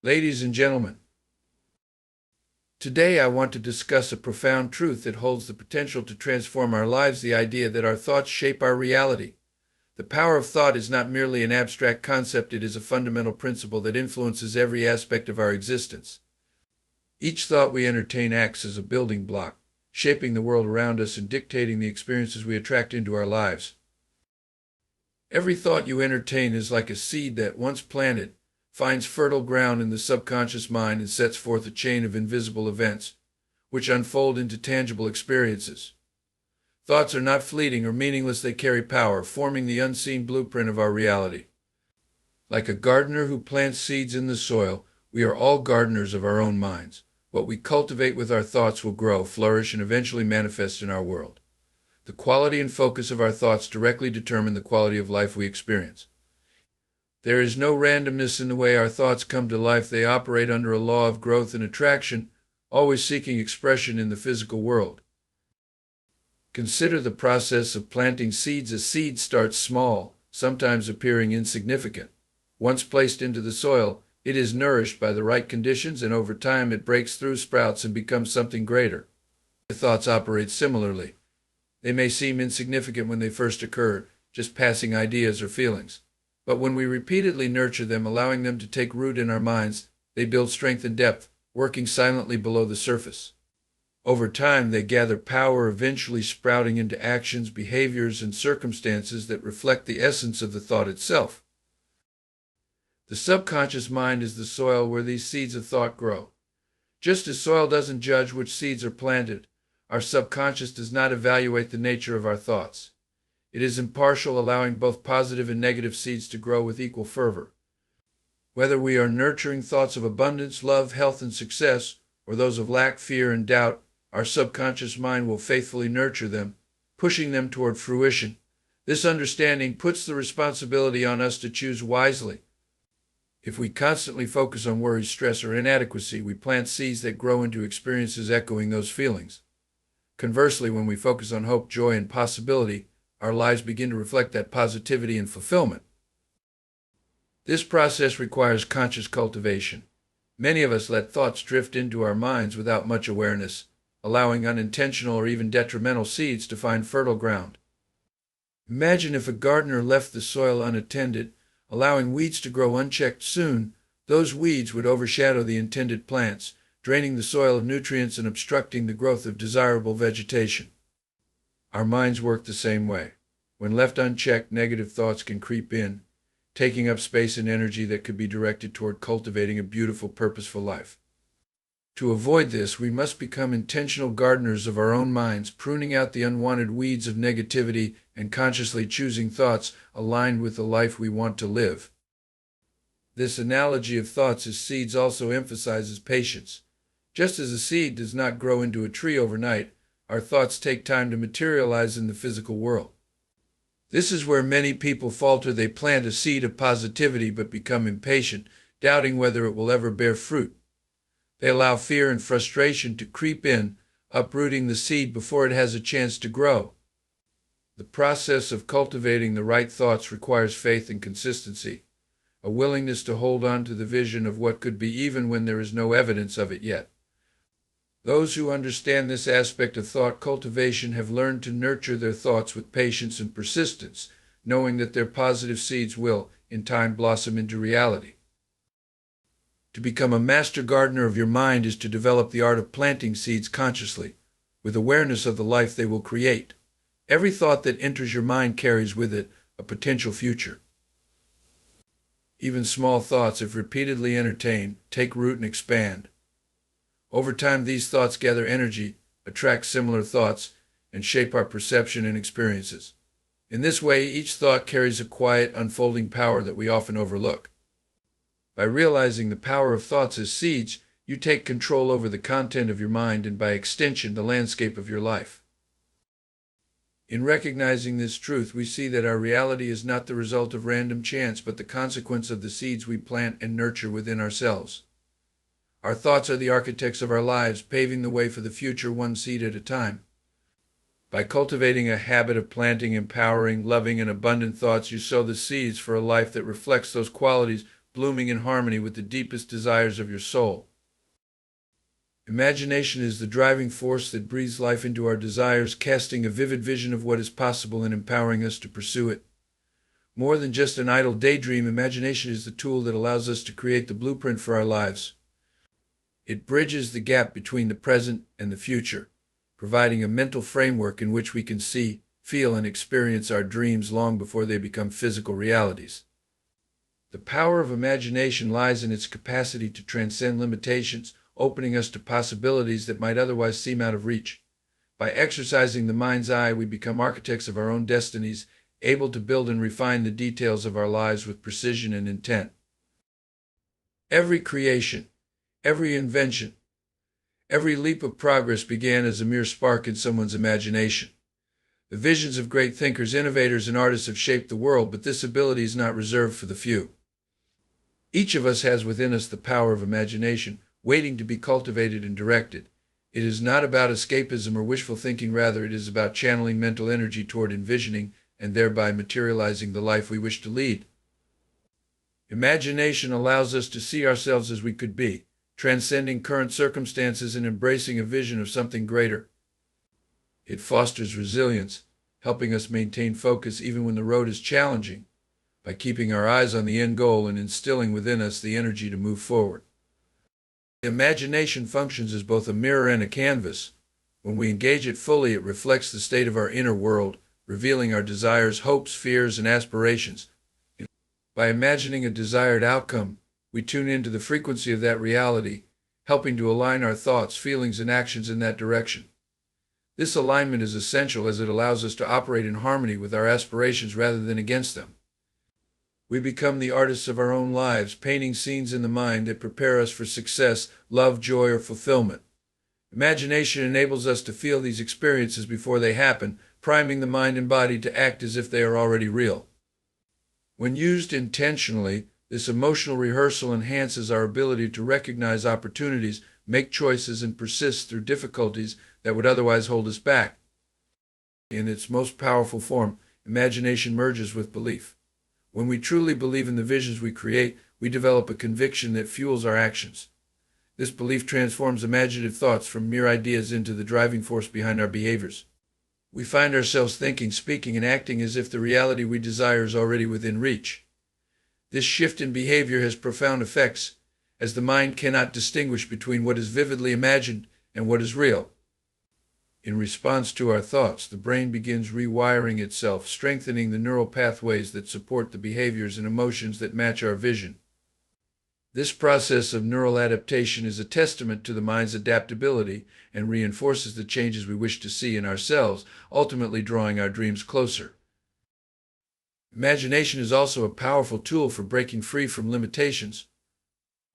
Ladies and gentlemen, today I want to discuss a profound truth that holds the potential to transform our lives: the idea that our thoughts shape our reality. The power of thought is not merely an abstract concept, it is a fundamental principle that influences every aspect of our existence. Each thought we entertain acts as a building block, shaping the world around us and dictating the experiences we attract into our lives. Every thought you entertain is like a seed that, once planted, finds fertile ground in the subconscious mind and sets forth a chain of invisible events, which unfold into tangible experiences. Thoughts are not fleeting or meaningless, they carry power, forming the unseen blueprint of our reality. Like a gardener who plants seeds in the soil, we are all gardeners of our own minds. What we cultivate with our thoughts will grow, flourish, and eventually manifest in our world. The quality and focus of our thoughts directly determine the quality of life we experience. There is no randomness in the way our thoughts come to life. They operate under a law of growth and attraction, always seeking expression in the physical world. Consider the process of planting seeds. A seed starts small, sometimes appearing insignificant. Once placed into the soil, it is nourished by the right conditions, and over time it breaks through, sprouts, and becomes something greater. The thoughts operate similarly. They may seem insignificant when they first occur, just passing ideas or feelings. But when we repeatedly nurture them, allowing them to take root in our minds, they build strength and depth, working silently below the surface. Over time, they gather power, eventually sprouting into actions, behaviors, and circumstances that reflect the essence of the thought itself. The subconscious mind is the soil where these seeds of thought grow. Just as soil doesn't judge which seeds are planted, our subconscious does not evaluate the nature of our thoughts. It is impartial, allowing both positive and negative seeds to grow with equal fervor. Whether we are nurturing thoughts of abundance, love, health, and success, or those of lack, fear, and doubt, our subconscious mind will faithfully nurture them, pushing them toward fruition. This understanding puts the responsibility on us to choose wisely. If we constantly focus on worry, stress, or inadequacy, we plant seeds that grow into experiences echoing those feelings. Conversely, when we focus on hope, joy, and possibility, our lives begin to reflect that positivity and fulfillment. This process requires conscious cultivation. Many of us let thoughts drift into our minds without much awareness, allowing unintentional or even detrimental seeds to find fertile ground. Imagine if a gardener left the soil unattended, allowing weeds to grow unchecked. Soon, those weeds would overshadow the intended plants, draining the soil of nutrients and obstructing the growth of desirable vegetation. Our minds work the same way. When left unchecked, negative thoughts can creep in, taking up space and energy that could be directed toward cultivating a beautiful, purposeful life. To avoid this, we must become intentional gardeners of our own minds, pruning out the unwanted weeds of negativity and consciously choosing thoughts aligned with the life we want to live. This analogy of thoughts as seeds also emphasizes patience. Just as a seed does not grow into a tree overnight, our thoughts take time to materialize in the physical world. This is where many people falter. They plant a seed of positivity but become impatient, doubting whether it will ever bear fruit. They allow fear and frustration to creep in, uprooting the seed before it has a chance to grow. The process of cultivating the right thoughts requires faith and consistency, a willingness to hold on to the vision of what could be even when there is no evidence of it yet. Those who understand this aspect of thought cultivation have learned to nurture their thoughts with patience and persistence, knowing that their positive seeds will, in time, blossom into reality. To become a master gardener of your mind is to develop the art of planting seeds consciously, with awareness of the life they will create. Every thought that enters your mind carries with it a potential future. Even small thoughts, if repeatedly entertained, take root and expand. Over time, these thoughts gather energy, attract similar thoughts, and shape our perception and experiences. In this way, each thought carries a quiet, unfolding power that we often overlook. By realizing the power of thoughts as seeds, you take control over the content of your mind and, by extension, the landscape of your life. In recognizing this truth, we see that our reality is not the result of random chance, but the consequence of the seeds we plant and nurture within ourselves. Our thoughts are the architects of our lives, paving the way for the future one seed at a time. By cultivating a habit of planting empowering, loving, and abundant thoughts, you sow the seeds for a life that reflects those qualities, blooming in harmony with the deepest desires of your soul. Imagination is the driving force that breathes life into our desires, casting a vivid vision of what is possible and empowering us to pursue it. More than just an idle daydream, imagination is the tool that allows us to create the blueprint for our lives. It bridges the gap between the present and the future, providing a mental framework in which we can see, feel, and experience our dreams long before they become physical realities. The power of imagination lies in its capacity to transcend limitations, opening us to possibilities that might otherwise seem out of reach. By exercising the mind's eye, we become architects of our own destinies, able to build and refine the details of our lives with precision and intent. Every creation, every invention, every leap of progress began as a mere spark in someone's imagination. The visions of great thinkers, innovators, and artists have shaped the world, but this ability is not reserved for the few. Each of us has within us the power of imagination, waiting to be cultivated and directed. It is not about escapism or wishful thinking, rather it is about channeling mental energy toward envisioning and thereby materializing the life we wish to lead. Imagination allows us to see ourselves as we could be, transcending current circumstances and embracing a vision of something greater. It fosters resilience, helping us maintain focus even when the road is challenging, by keeping our eyes on the end goal and instilling within us the energy to move forward. Imagination functions as both a mirror and a canvas. When we engage it fully, it reflects the state of our inner world, revealing our desires, hopes, fears, and aspirations. By imagining a desired outcome, we tune into the frequency of that reality, helping to align our thoughts, feelings, and actions in that direction. This alignment is essential as it allows us to operate in harmony with our aspirations rather than against them. We become the artists of our own lives, painting scenes in the mind that prepare us for success, love, joy, or fulfillment. Imagination enables us to feel these experiences before they happen, priming the mind and body to act as if they are already real. When used intentionally, this emotional rehearsal enhances our ability to recognize opportunities, make choices, and persist through difficulties that would otherwise hold us back. In its most powerful form, imagination merges with belief. When we truly believe in the visions we create, we develop a conviction that fuels our actions. This belief transforms imaginative thoughts from mere ideas into the driving force behind our behaviors. We find ourselves thinking, speaking, and acting as if the reality we desire is already within reach. This shift in behavior has profound effects, as the mind cannot distinguish between what is vividly imagined and what is real. In response to our thoughts, the brain begins rewiring itself, strengthening the neural pathways that support the behaviors and emotions that match our vision. This process of neural adaptation is a testament to the mind's adaptability and reinforces the changes we wish to see in ourselves, ultimately drawing our dreams closer. Imagination is also a powerful tool for breaking free from limitations.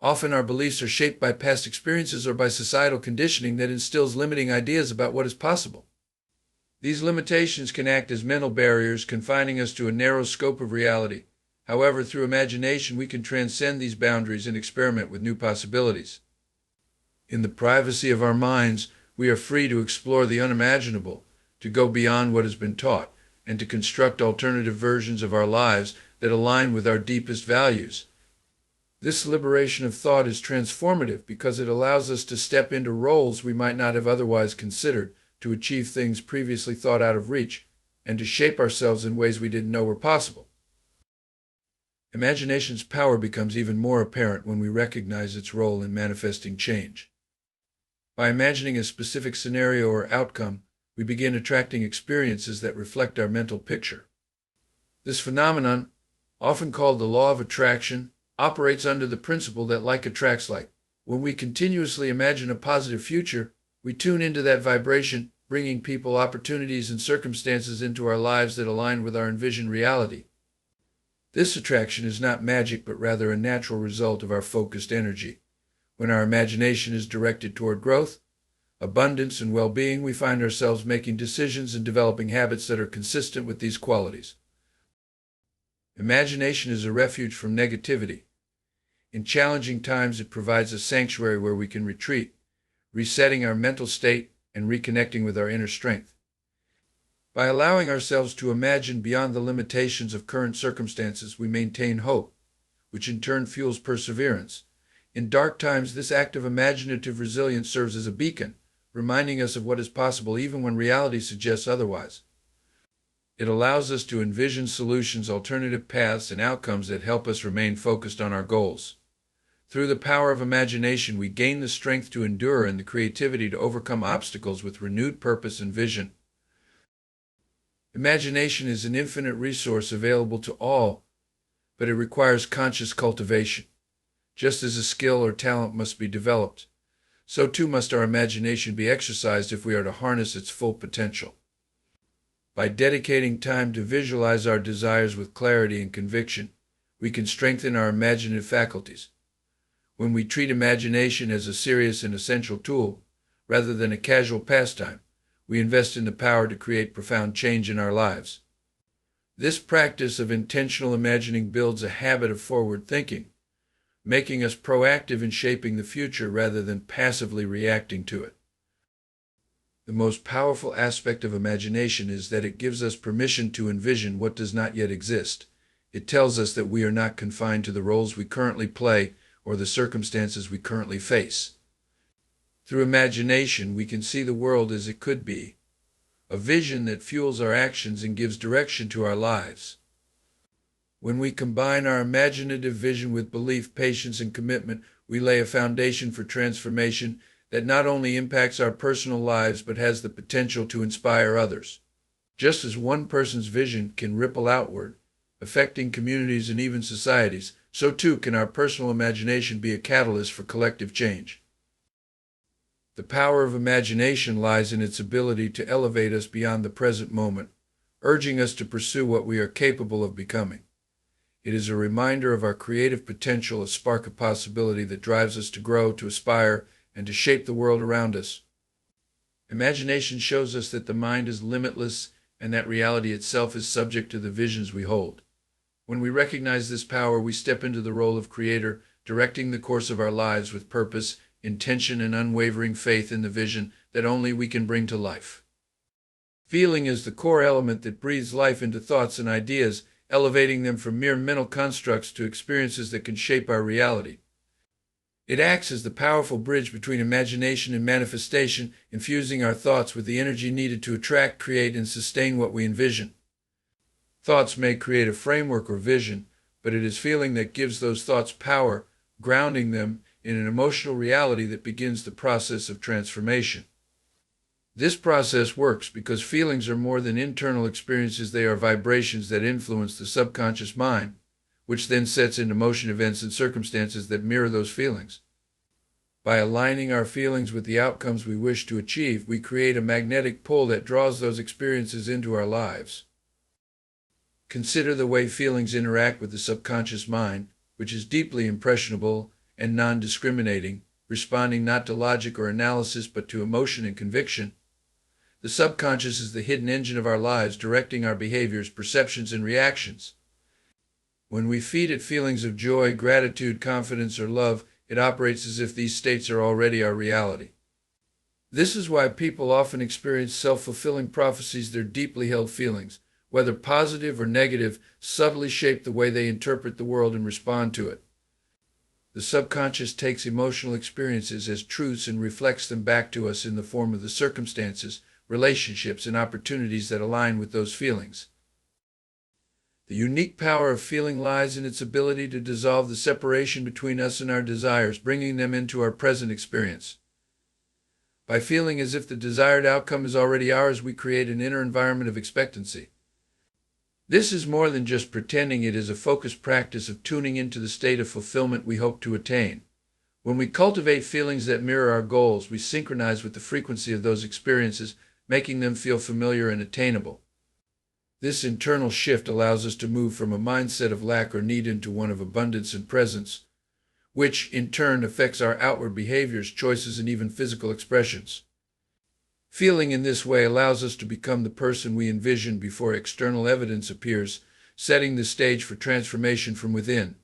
Often our beliefs are shaped by past experiences or by societal conditioning that instills limiting ideas about what is possible. These limitations can act as mental barriers, confining us to a narrow scope of reality. However, through imagination, we can transcend these boundaries and experiment with new possibilities. In the privacy of our minds, we are free to explore the unimaginable, to go beyond what has been taught, and to construct alternative versions of our lives that align with our deepest values. This liberation of thought is transformative because it allows us to step into roles we might not have otherwise considered, to achieve things previously thought out of reach, and to shape ourselves in ways we didn't know were possible. Imagination's power becomes even more apparent when we recognize its role in manifesting change. By imagining a specific scenario or outcome, we begin attracting experiences that reflect our mental picture. This phenomenon, often called the law of attraction, operates under the principle that like attracts like. When we continuously imagine a positive future, we tune into that vibration, bringing people, opportunities, and circumstances into our lives that align with our envisioned reality. This attraction is not magic, but rather a natural result of our focused energy. When our imagination is directed toward growth, abundance, and well-being, we find ourselves making decisions and developing habits that are consistent with these qualities. Imagination is a refuge from negativity. In challenging times, it provides a sanctuary where we can retreat, resetting our mental state and reconnecting with our inner strength. By allowing ourselves to imagine beyond the limitations of current circumstances, we maintain hope. which in turn fuels perseverance. In dark times, this act of imaginative resilience serves as a beacon, reminding us of what is possible even when reality suggests otherwise. It allows us to envision solutions, alternative paths, and outcomes that help us remain focused on our goals. Through the power of imagination, we gain the strength to endure and the creativity to overcome obstacles with renewed purpose and vision. Imagination is an infinite resource available to all, but it requires conscious cultivation. Just as a skill or talent must be developed, so too must our imagination be exercised if we are to harness its full potential. By dedicating time to visualize our desires with clarity and conviction, we can strengthen our imaginative faculties. When we treat imagination as a serious and essential tool, rather than a casual pastime, we invest in the power to create profound change in our lives. This practice of intentional imagining builds a habit of forward thinking, making us proactive in shaping the future rather than passively reacting to it. The most powerful aspect of imagination is that it gives us permission to envision what does not yet exist. It tells us that we are not confined to the roles we currently play or the circumstances we currently face. Through imagination, we can see the world as it could be, a vision that fuels our actions and gives direction to our lives. When we combine our imaginative vision with belief, patience, and commitment, we lay a foundation for transformation that not only impacts our personal lives but has the potential to inspire others. Just as one person's vision can ripple outward, affecting communities and even societies, so too can our personal imagination be a catalyst for collective change. The power of imagination lies in its ability to elevate us beyond the present moment, urging us to pursue what we are capable of becoming. It is a reminder of our creative potential, a spark of possibility that drives us to grow, to aspire, and to shape the world around us. Imagination shows us that the mind is limitless and that reality itself is subject to the visions we hold. When we recognize this power, we step into the role of creator, directing the course of our lives with purpose, intention, and unwavering faith in the vision that only we can bring to life. Feeling is the core element that breathes life into thoughts and ideas, elevating them from mere mental constructs to experiences that can shape our reality. It acts as the powerful bridge between imagination and manifestation, infusing our thoughts with the energy needed to attract, create, and sustain what we envision. Thoughts may create a framework or vision, but it is feeling that gives those thoughts power, grounding them in an emotional reality that begins the process of transformation. This process works because feelings are more than internal experiences. They are vibrations that influence the subconscious mind, which then sets into motion events and circumstances that mirror those feelings. By aligning our feelings with the outcomes we wish to achieve, we create a magnetic pull that draws those experiences into our lives. Consider the way feelings interact with the subconscious mind, which is deeply impressionable and non-discriminating, responding not to logic or analysis but to emotion and conviction. The subconscious is the hidden engine of our lives, directing our behaviors, perceptions, and reactions. When we feed it feelings of joy, gratitude, confidence, or love, it operates as if these states are already our reality. This is why people often experience self-fulfilling prophecies. Their deeply held feelings, whether positive or negative, subtly shape the way they interpret the world and respond to it. The subconscious takes emotional experiences as truths and reflects them back to us in the form of the circumstances, relationships, and opportunities that align with those feelings. The unique power of feeling lies in its ability to dissolve the separation between us and our desires, bringing them into our present experience. By feeling as if the desired outcome is already ours, we create an inner environment of expectancy. This is more than just pretending. It is a focused practice of tuning into the state of fulfillment we hope to attain. When we cultivate feelings that mirror our goals, we synchronize with the frequency of those experiences, making them feel familiar and attainable. This internal shift allows us to move from a mindset of lack or need into one of abundance and presence, which in turn affects our outward behaviors, choices, and even physical expressions. Feeling in this way allows us to become the person we envision before external evidence appears, setting the stage for transformation from within.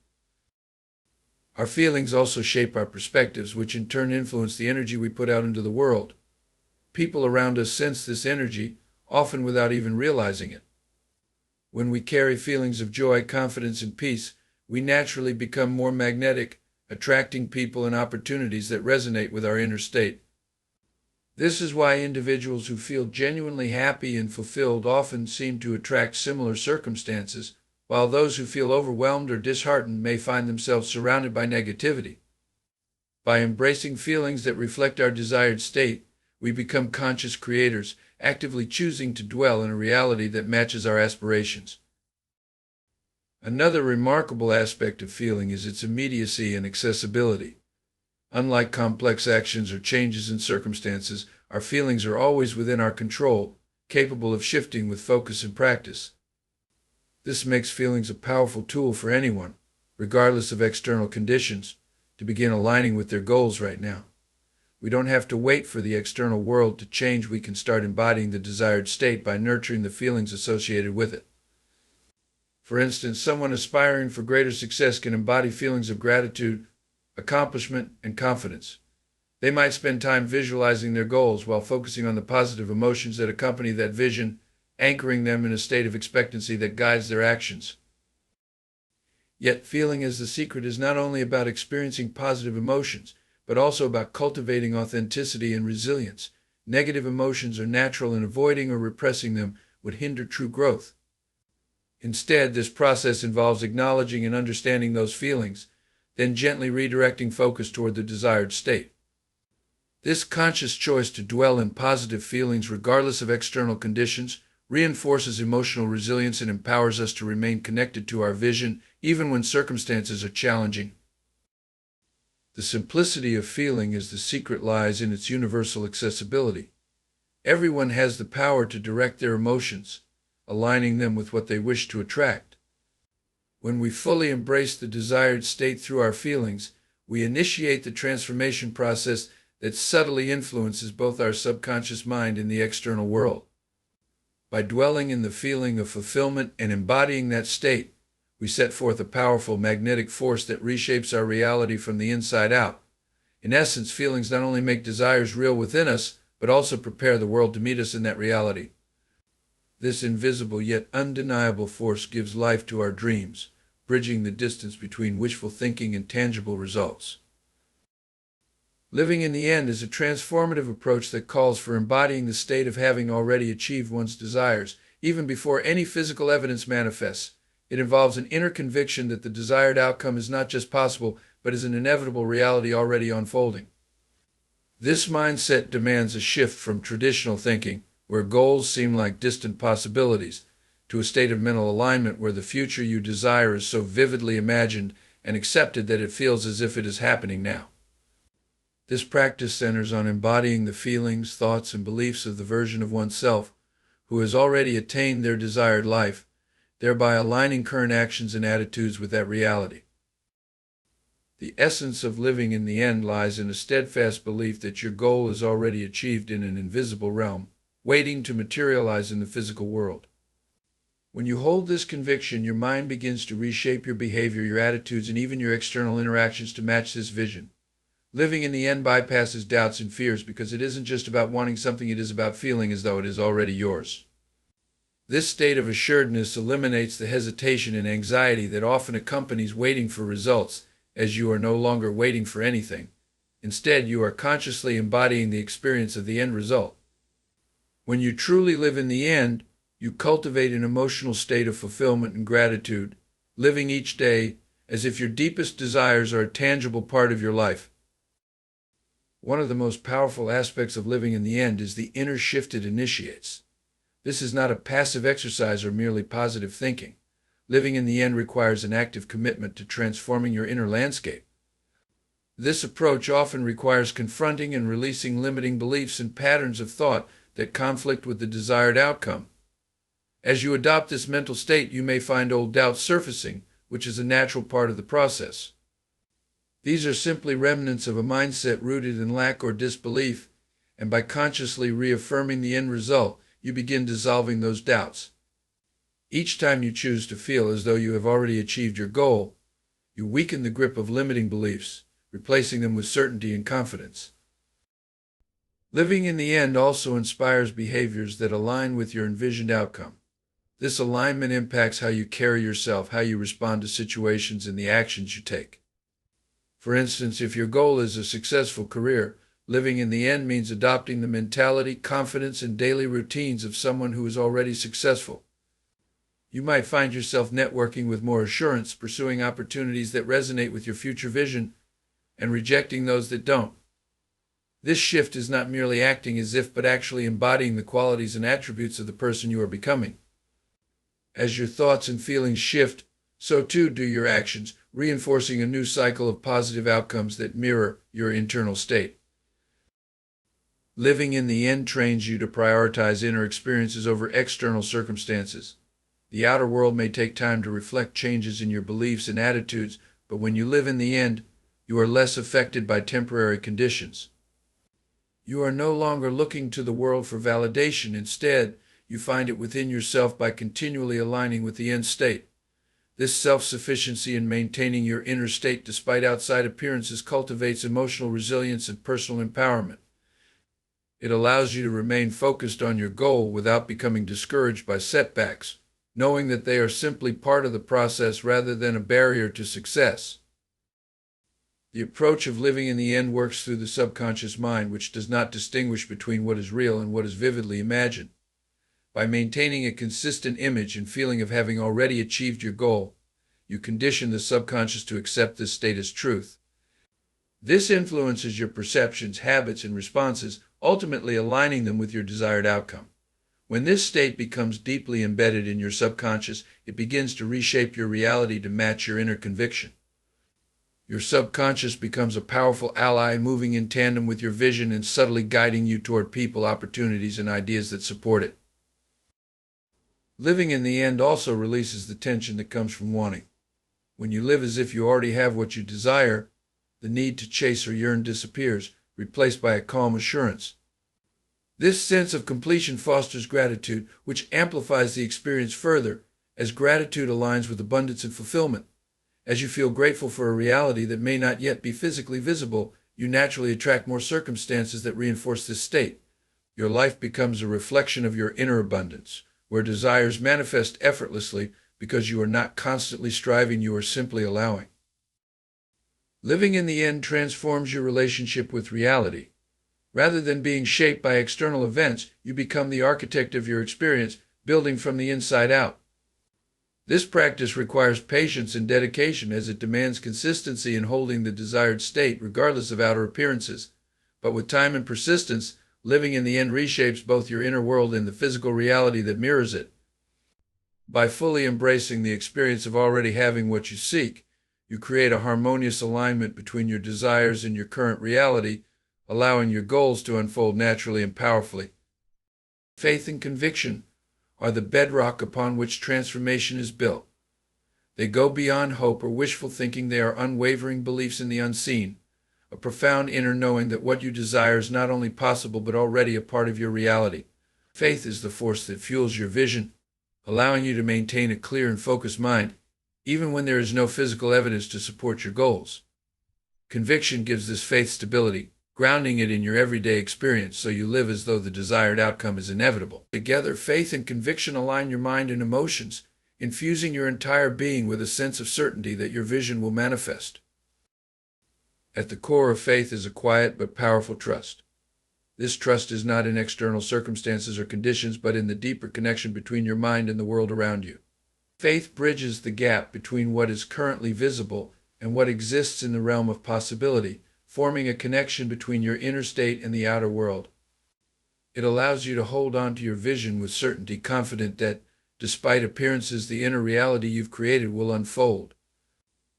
Our feelings also shape our perspectives, which in turn influence the energy we put out into the world. People around us sense this energy, often without even realizing it. When we carry feelings of joy, confidence, and peace, we naturally become more magnetic, attracting people and opportunities that resonate with our inner state. This is why individuals who feel genuinely happy and fulfilled often seem to attract similar circumstances, while those who feel overwhelmed or disheartened may find themselves surrounded by negativity. By embracing feelings that reflect our desired state, we become conscious creators, actively choosing to dwell in a reality that matches our aspirations. Another remarkable aspect of feeling is its immediacy and accessibility. Unlike complex actions or changes in circumstances, our feelings are always within our control, capable of shifting with focus and practice. This makes feelings a powerful tool for anyone, regardless of external conditions, to begin aligning with their goals right now. We don't have to wait for the external world to change. We can start embodying the desired state by nurturing the feelings associated with it. For instance, someone aspiring for greater success can embody feelings of gratitude, accomplishment, and confidence. They might spend time visualizing their goals while focusing on the positive emotions that accompany that vision, anchoring them in a state of expectancy that guides their actions. Yet, feeling as the secret is not only about experiencing positive emotions, but also about cultivating authenticity and resilience. Negative emotions are natural, and avoiding or repressing them would hinder true growth. Instead, this process involves acknowledging and understanding those feelings, then gently redirecting focus toward the desired state. This conscious choice to dwell in positive feelings regardless of external conditions reinforces emotional resilience and empowers us to remain connected to our vision even when circumstances are challenging. The simplicity of feeling is the secret lies in its universal accessibility. Everyone has the power to direct their emotions, aligning them with what they wish to attract. When we fully embrace the desired state through our feelings, we initiate the transformation process that subtly influences both our subconscious mind and the external world. By dwelling in the feeling of fulfillment and embodying that state, we set forth a powerful magnetic force that reshapes our reality from the inside out. In essence, feelings not only make desires real within us, but also prepare the world to meet us in that reality. This invisible yet undeniable force gives life to our dreams, bridging the distance between wishful thinking and tangible results. Living in the end is a transformative approach that calls for embodying the state of having already achieved one's desires, even before any physical evidence manifests. It involves an inner conviction that the desired outcome is not just possible, but is an inevitable reality already unfolding. This mindset demands a shift from traditional thinking, where goals seem like distant possibilities, to a state of mental alignment where the future you desire is so vividly imagined and accepted that it feels as if it is happening now. This practice centers on embodying the feelings, thoughts, and beliefs of the version of oneself who has already attained their desired life, thereby aligning current actions and attitudes with that reality. The essence of living in the end lies in a steadfast belief that your goal is already achieved in an invisible realm, waiting to materialize in the physical world. When you hold this conviction, your mind begins to reshape your behavior, your attitudes, and even your external interactions to match this vision. Living in the end bypasses doubts and fears because it isn't just about wanting something, it is about feeling as though it is already yours. This state of assuredness eliminates the hesitation and anxiety that often accompanies waiting for results, as you are no longer waiting for anything. Instead, you are consciously embodying the experience of the end result. When you truly live in the end, you cultivate an emotional state of fulfillment and gratitude, living each day as if your deepest desires are a tangible part of your life. One of the most powerful aspects of living in the end is the inner shift it initiates. This is not a passive exercise or merely positive thinking. Living in the end requires an active commitment to transforming your inner landscape. This approach often requires confronting and releasing limiting beliefs and patterns of thought that conflict with the desired outcome. As you adopt this mental state, you may find old doubts surfacing, which is a natural part of the process. These are simply remnants of a mindset rooted in lack or disbelief, and by consciously reaffirming the end result, you begin dissolving those doubts. Each time you choose to feel as though you have already achieved your goal, you weaken the grip of limiting beliefs, replacing them with certainty and confidence. Living in the end also inspires behaviors that align with your envisioned outcome. This alignment impacts how you carry yourself, how you respond to situations, and the actions you take. For instance, if your goal is a successful career, living in the end means adopting the mentality, confidence, and daily routines of someone who is already successful. You might find yourself networking with more assurance, pursuing opportunities that resonate with your future vision, and rejecting those that don't. This shift is not merely acting as if, but actually embodying the qualities and attributes of the person you are becoming. As your thoughts and feelings shift, so too do your actions, reinforcing a new cycle of positive outcomes that mirror your internal state. Living in the end trains you to prioritize inner experiences over external circumstances. The outer world may take time to reflect changes in your beliefs and attitudes, but when you live in the end, you are less affected by temporary conditions. You are no longer looking to the world for validation. Instead, you find it within yourself by continually aligning with the end state. This self-sufficiency in maintaining your inner state despite outside appearances cultivates emotional resilience and personal empowerment. It allows you to remain focused on your goal without becoming discouraged by setbacks, knowing that they are simply part of the process rather than a barrier to success. The approach of living in the end works through the subconscious mind, which does not distinguish between what is real and what is vividly imagined. By maintaining a consistent image and feeling of having already achieved your goal, you condition the subconscious to accept this state as truth. This influences your perceptions, habits, and responses, ultimately aligning them with your desired outcome. When this state becomes deeply embedded in your subconscious, it begins to reshape your reality to match your inner conviction. Your subconscious becomes a powerful ally, moving in tandem with your vision and subtly guiding you toward people, opportunities, and ideas that support it. Living in the end also releases the tension that comes from wanting. When you live as if you already have what you desire, the need to chase or yearn disappears, replaced by a calm assurance. This sense of completion fosters gratitude, which amplifies the experience further, as gratitude aligns with abundance and fulfillment. As you feel grateful for a reality that may not yet be physically visible, you naturally attract more circumstances that reinforce this state. Your life becomes a reflection of your inner abundance, where desires manifest effortlessly because you are not constantly striving, you are simply allowing. Living in the end transforms your relationship with reality. Rather than being shaped by external events, you become the architect of your experience, building from the inside out. This practice requires patience and dedication, as it demands consistency in holding the desired state regardless of outer appearances. But with time and persistence, living in the end reshapes both your inner world and the physical reality that mirrors it. By fully embracing the experience of already having what you seek, you create a harmonious alignment between your desires and your current reality, allowing your goals to unfold naturally and powerfully. Faith and conviction are the bedrock upon which transformation is built. They go beyond hope or wishful thinking. They are unwavering beliefs in the unseen, a profound inner knowing that what you desire is not only possible but already a part of your reality. Faith is the force that fuels your vision, allowing you to maintain a clear and focused mind, even when there is no physical evidence to support your goals. Conviction gives this faith stability, grounding it in your everyday experience so you live as though the desired outcome is inevitable. Together, faith and conviction align your mind and emotions, infusing your entire being with a sense of certainty that your vision will manifest. At the core of faith is a quiet but powerful trust. This trust is not in external circumstances or conditions, but in the deeper connection between your mind and the world around you. Faith bridges the gap between what is currently visible and what exists in the realm of possibility, forming a connection between your inner state and the outer world. It allows you to hold on to your vision with certainty, confident that, despite appearances, the inner reality you've created will unfold.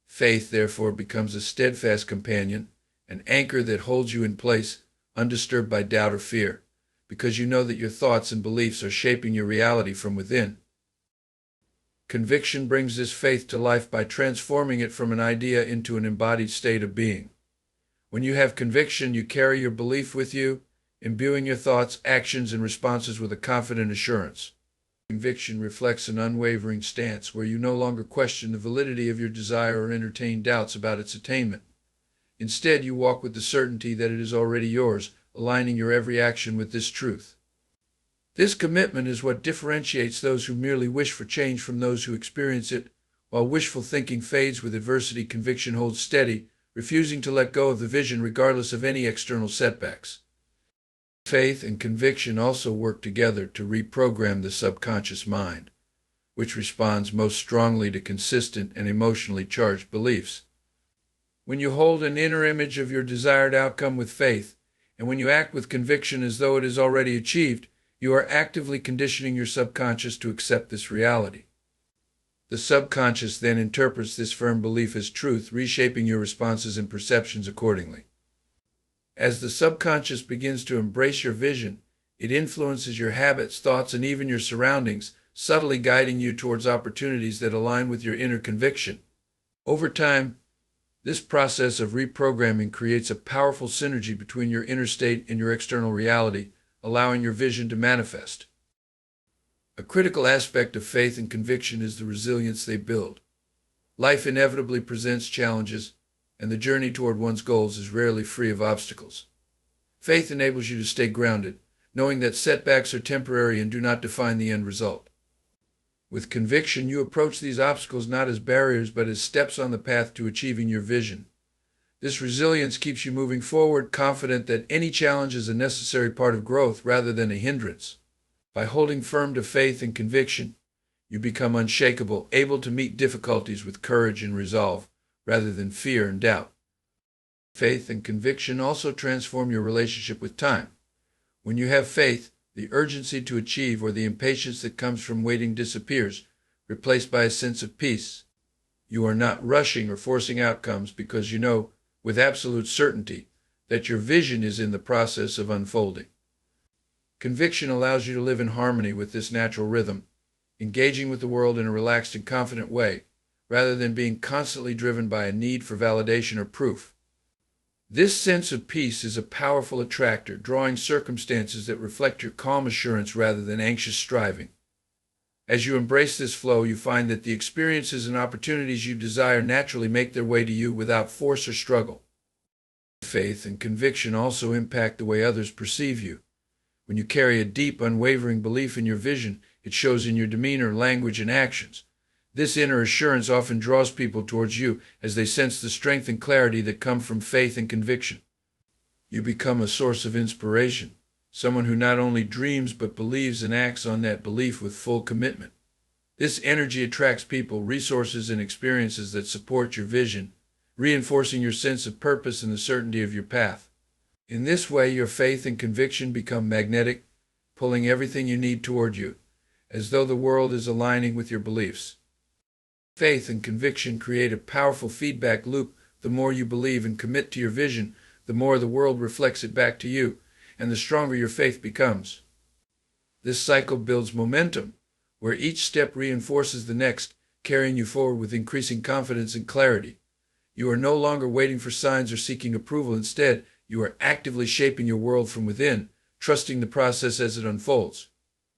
Faith, therefore, becomes a steadfast companion, an anchor that holds you in place, undisturbed by doubt or fear, because you know that your thoughts and beliefs are shaping your reality from within. Conviction brings this faith to life by transforming it from an idea into an embodied state of being. When you have conviction, you carry your belief with you, imbuing your thoughts, actions, and responses with a confident assurance. Conviction reflects an unwavering stance where you no longer question the validity of your desire or entertain doubts about its attainment. Instead, you walk with the certainty that it is already yours, aligning your every action with this truth. This commitment is what differentiates those who merely wish for change from those who experience it. While wishful thinking fades with adversity, conviction holds steady, refusing to let go of the vision regardless of any external setbacks. Faith and conviction also work together to reprogram the subconscious mind, which responds most strongly to consistent and emotionally charged beliefs. When you hold an inner image of your desired outcome with faith, and when you act with conviction as though it is already achieved, you are actively conditioning your subconscious to accept this reality. The subconscious then interprets this firm belief as truth, reshaping your responses and perceptions accordingly. As the subconscious begins to embrace your vision, it influences your habits, thoughts, and even your surroundings, subtly guiding you towards opportunities that align with your inner conviction. Over time, this process of reprogramming creates a powerful synergy between your inner state and your external reality, allowing your vision to manifest. A critical aspect of faith and conviction is the resilience they build. Life inevitably presents challenges, and the journey toward one's goals is rarely free of obstacles. Faith enables you to stay grounded, knowing that setbacks are temporary and do not define the end result. With conviction, you approach these obstacles not as barriers but as steps on the path to achieving your vision. This resilience keeps you moving forward, confident that any challenge is a necessary part of growth rather than a hindrance. By holding firm to faith and conviction, you become unshakable, able to meet difficulties with courage and resolve, rather than fear and doubt. Faith and conviction also transform your relationship with time. When you have faith, the urgency to achieve or the impatience that comes from waiting disappears, replaced by a sense of peace. You are not rushing or forcing outcomes because you know, with absolute certainty, that your vision is in the process of unfolding. Conviction allows you to live in harmony with this natural rhythm, engaging with the world in a relaxed and confident way, rather than being constantly driven by a need for validation or proof. This sense of peace is a powerful attractor, drawing circumstances that reflect your calm assurance rather than anxious striving. As you embrace this flow, you find that the experiences and opportunities you desire naturally make their way to you without force or struggle. Faith and conviction also impact the way others perceive you. When you carry a deep, unwavering belief in your vision, it shows in your demeanor, language, and actions. This inner assurance often draws people towards you as they sense the strength and clarity that come from faith and conviction. You become a source of inspiration, someone who not only dreams but believes and acts on that belief with full commitment. This energy attracts people, resources, and experiences that support your vision, reinforcing your sense of purpose and the certainty of your path. In this way, your faith and conviction become magnetic, pulling everything you need toward you, as though the world is aligning with your beliefs. Faith and conviction create a powerful feedback loop. The more you believe and commit to your vision, the more the world reflects it back to you, and the stronger your faith becomes. This cycle builds momentum, where each step reinforces the next, carrying you forward with increasing confidence and clarity. You are no longer waiting for signs or seeking approval. Instead, you are actively shaping your world from within, trusting the process as it unfolds.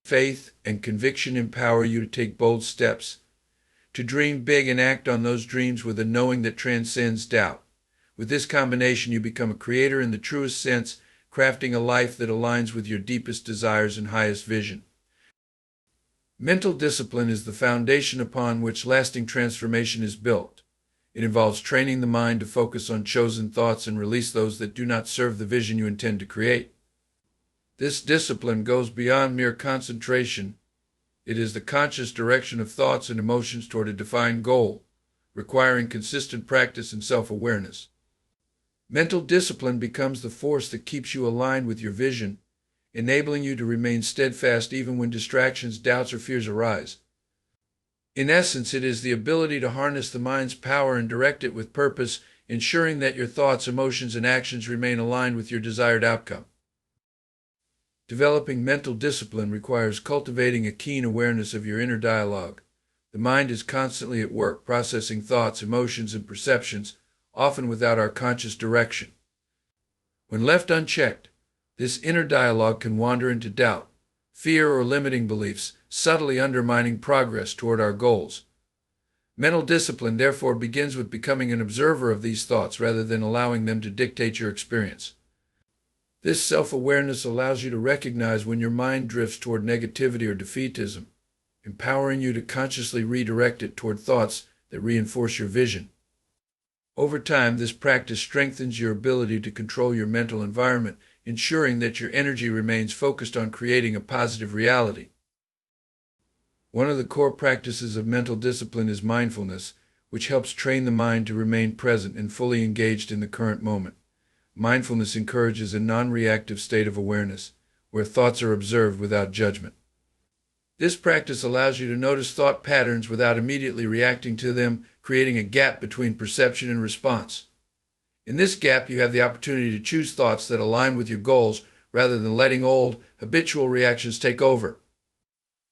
Faith and conviction empower you to take bold steps, to dream big and act on those dreams with a knowing that transcends doubt. With this combination, you become a creator in the truest sense, crafting a life that aligns with your deepest desires and highest vision. Mental discipline is the foundation upon which lasting transformation is built. It involves training the mind to focus on chosen thoughts and release those that do not serve the vision you intend to create. This discipline goes beyond mere concentration. It is the conscious direction of thoughts and emotions toward a defined goal, requiring consistent practice and self-awareness. Mental discipline becomes the force that keeps you aligned with your vision, enabling you to remain steadfast even when distractions, doubts, or fears arise. In essence, it is the ability to harness the mind's power and direct it with purpose, ensuring that your thoughts, emotions, and actions remain aligned with your desired outcome. Developing mental discipline requires cultivating a keen awareness of your inner dialogue. The mind is constantly at work, processing thoughts, emotions, and perceptions, often without our conscious direction. When left unchecked, this inner dialogue can wander into doubt, fear, or limiting beliefs, subtly undermining progress toward our goals. Mental discipline, therefore, begins with becoming an observer of these thoughts rather than allowing them to dictate your experience. This self-awareness allows you to recognize when your mind drifts toward negativity or defeatism, empowering you to consciously redirect it toward thoughts that reinforce your vision. Over time, this practice strengthens your ability to control your mental environment, ensuring that your energy remains focused on creating a positive reality. One of the core practices of mental discipline is mindfulness, which helps train the mind to remain present and fully engaged in the current moment. Mindfulness encourages a non-reactive state of awareness, where thoughts are observed without judgment. This practice allows you to notice thought patterns without immediately reacting to them, creating a gap between perception and response. In this gap, you have the opportunity to choose thoughts that align with your goals rather than letting old, habitual reactions take over.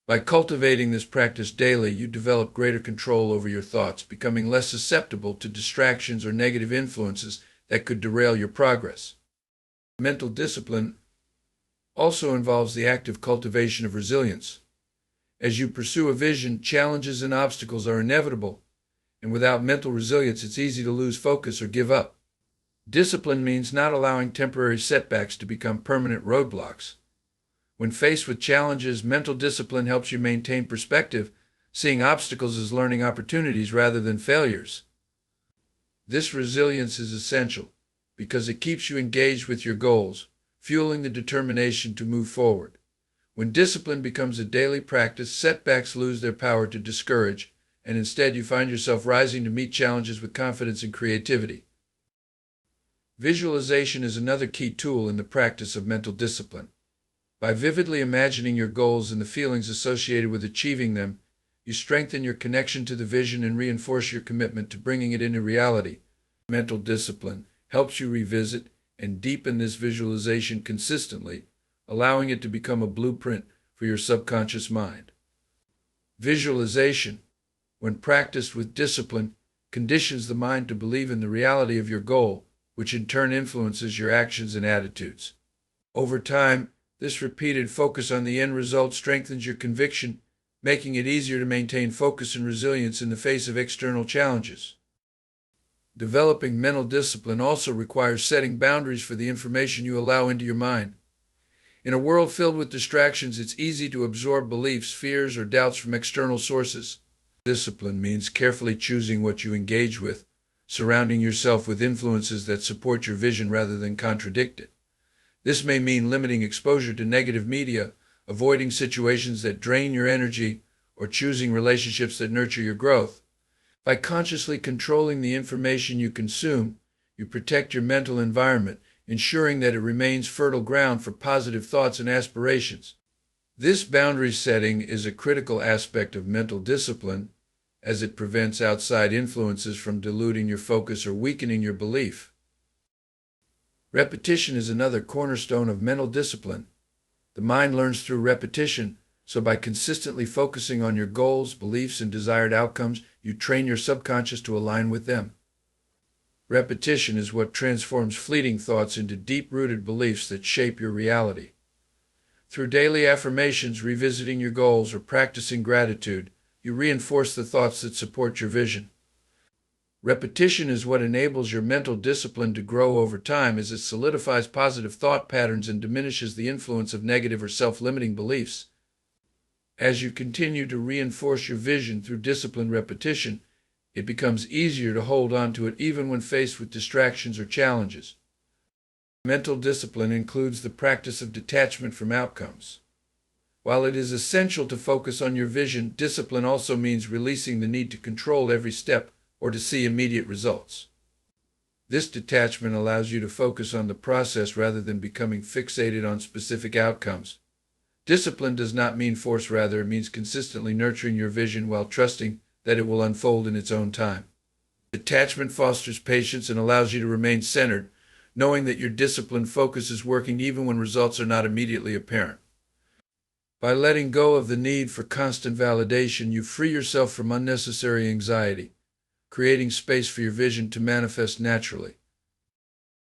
By cultivating this practice daily, you develop greater control over your thoughts, becoming less susceptible to distractions or negative influences that could derail your progress. Mental discipline also involves the active cultivation of resilience. As you pursue a vision, challenges and obstacles are inevitable, and without mental resilience, it's easy to lose focus or give up. Discipline means not allowing temporary setbacks to become permanent roadblocks. When faced with challenges, mental discipline helps you maintain perspective, seeing obstacles as learning opportunities rather than failures. This resilience is essential because it keeps you engaged with your goals, fueling the determination to move forward. When discipline becomes a daily practice, setbacks lose their power to discourage, and instead you find yourself rising to meet challenges with confidence and creativity. Visualization is another key tool in the practice of mental discipline. By vividly imagining your goals and the feelings associated with achieving them, you strengthen your connection to the vision and reinforce your commitment to bringing it into reality. Mental discipline helps you revisit and deepen this visualization consistently, allowing it to become a blueprint for your subconscious mind. Visualization, when practiced with discipline, conditions the mind to believe in the reality of your goal, which in turn influences your actions and attitudes. Over time, this repeated focus on the end result strengthens your conviction, making it easier to maintain focus and resilience in the face of external challenges. Developing mental discipline also requires setting boundaries for the information you allow into your mind. In a world filled with distractions, it's easy to absorb beliefs, fears, or doubts from external sources. Discipline means carefully choosing what you engage with, surrounding yourself with influences that support your vision rather than contradict it. This may mean limiting exposure to negative media, avoiding situations that drain your energy, or choosing relationships that nurture your growth. By consciously controlling the information you consume, you protect your mental environment, ensuring that it remains fertile ground for positive thoughts and aspirations. This boundary setting is a critical aspect of mental discipline, as it prevents outside influences from diluting your focus or weakening your belief. Repetition is another cornerstone of mental discipline. The mind learns through repetition, so by consistently focusing on your goals, beliefs, and desired outcomes, you train your subconscious to align with them. Repetition is what transforms fleeting thoughts into deep-rooted beliefs that shape your reality. Through daily affirmations, revisiting your goals, or practicing gratitude, you reinforce the thoughts that support your vision. Repetition is what enables your mental discipline to grow over time, as it solidifies positive thought patterns and diminishes the influence of negative or self-limiting beliefs. As you continue to reinforce your vision through disciplined repetition, it becomes easier to hold on to it even when faced with distractions or challenges. Mental discipline includes the practice of detachment from outcomes. While it is essential to focus on your vision, discipline also means releasing the need to control every step or to see immediate results. This detachment allows you to focus on the process rather than becoming fixated on specific outcomes. Discipline does not mean force, rather it means consistently nurturing your vision while trusting that it will unfold in its own time. Detachment fosters patience and allows you to remain centered, knowing that your disciplined focus is working even when results are not immediately apparent. By letting go of the need for constant validation, you free yourself from unnecessary anxiety, creating space for your vision to manifest naturally.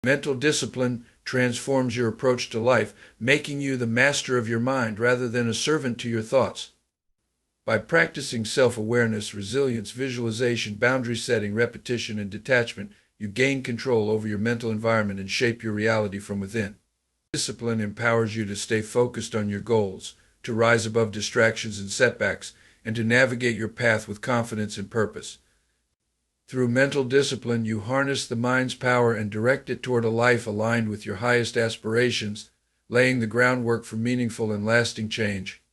Mental discipline transforms your approach to life, making you the master of your mind rather than a servant to your thoughts. By practicing self-awareness, resilience, visualization, boundary setting, repetition, and detachment, you gain control over your mental environment and shape your reality from within. Discipline empowers you to stay focused on your goals, to rise above distractions and setbacks, and to navigate your path with confidence and purpose. Through mental discipline, you harness the mind's power and direct it toward a life aligned with your highest aspirations, laying the groundwork for meaningful and lasting change.